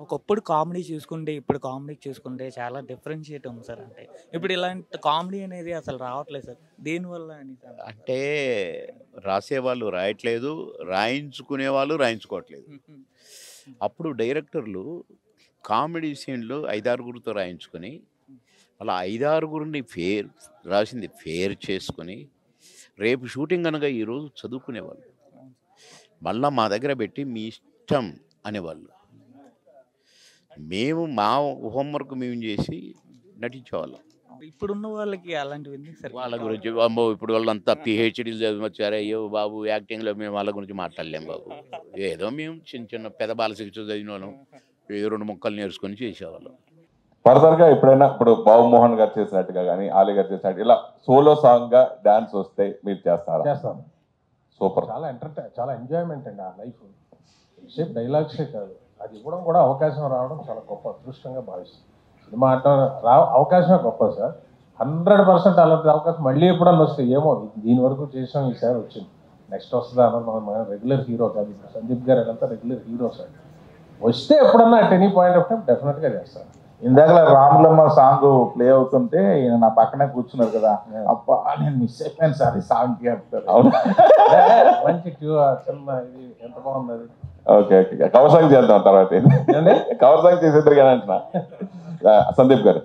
ఒకప్పుడు కామెడీ చూసుకుంటే, ఇప్పుడు కామెడీ చూసుకుంటే చాలా డిఫరెన్షియేట్ ఉంది సార్. అంటే ఇప్పుడు ఇలాంటి కామెడీ అనేది అసలు రావట్లేదు సార్. దేనివల్ల అని సార్? అంటే రాసేవాళ్ళు రాయట్లేదు, రాయించుకునే వాళ్ళు రాయించుకోవట్లేదు. అప్పుడు డైరెక్టర్లు కామెడీ సీన్లు 5, 6గురితో రాయించుకొని, అలా 5, 6గురిని రాసింది ఫేర్ చేసుకొని, రేపు షూటింగ్ అనగా ఈరోజు చదువుకునేవాళ్ళు. మళ్ళా మా దగ్గర పెట్టి మీ ఇష్టం అనేవాళ్ళు. మేము మా హోంవర్క్ మేము చేసి నటించేవాళ్ళం. ఇప్పుడున్న వాళ్ళకి అలాంటివి ఎందుకు సార్? వాళ్ళ గురించి అమ్మో ఇప్పుడు వాళ్ళంతా పిహెచ్డీలు చదివచ్చారు. అయ్యో బాబు యాక్టింగ్లో మేము వాళ్ళ గురించి మాట్లాడలేం బాబు. ఏదో మేము చిన్న చిన్న పెద్ద బాలశిక్ష చదివిన వాళ్ళం, 2 ముక్కలు నేర్చుకొని చేసేవాళ్ళం. ఫర్దర్గా ఎప్పుడైనా ఇప్పుడు బాబు మోహన్ గారు చేసినట్టుగా కానీ ఆలీ గారు చేసినట్టు ఇలా సోలో సాంగ్గా డాన్స్ వస్తే మీరు చేస్తారా? చేస్తాను. సూపర్. చాలా ఎంజాయ్మెంట్ అండి ఆ లైఫ్. షేప్ డైలాగ్సే కాదు, అది ఇవ్వడం కూడా అవకాశం రావడం చాలా గొప్ప అదృష్టంగా భావిస్తుంది. సినిమా ఆడటం అవకాశమే గొప్ప సార్. 100% అలాంటి అవకాశం మళ్ళీ ఎప్పుడన్నా వస్తే ఏమో దీని వరకు చేసాం, ఈసారి వచ్చింది, నెక్స్ట్ వస్తుందా అన్నది మన రెగ్యులర్ హీరో కాదు. సందీప్ గారు అదంతా రెగ్యులర్ హీరో సార్. వస్తే ఎప్పుడన్నా at any point of time డెఫినెట్గా చేస్తాను. ఇందాక రాములమ్మ సాంగ్ ప్లే అవుతుంటే ఈయన నా పక్కనే కూర్చున్నారు కదా, అబ్బా నేను మిస్ అయిపోయాను సార్ ఈ సాంగ్ కి అంటారు. అవును, మంచి చిన్న ఇది ఎంత బాగున్నది. ఓకే ఓకే, కవర్ సాంగ్ చేద్దాం తర్వాత. కవర్ సాంగ్ చేసేద్దరు కానీ అంటున్నా. సందీప్ గారు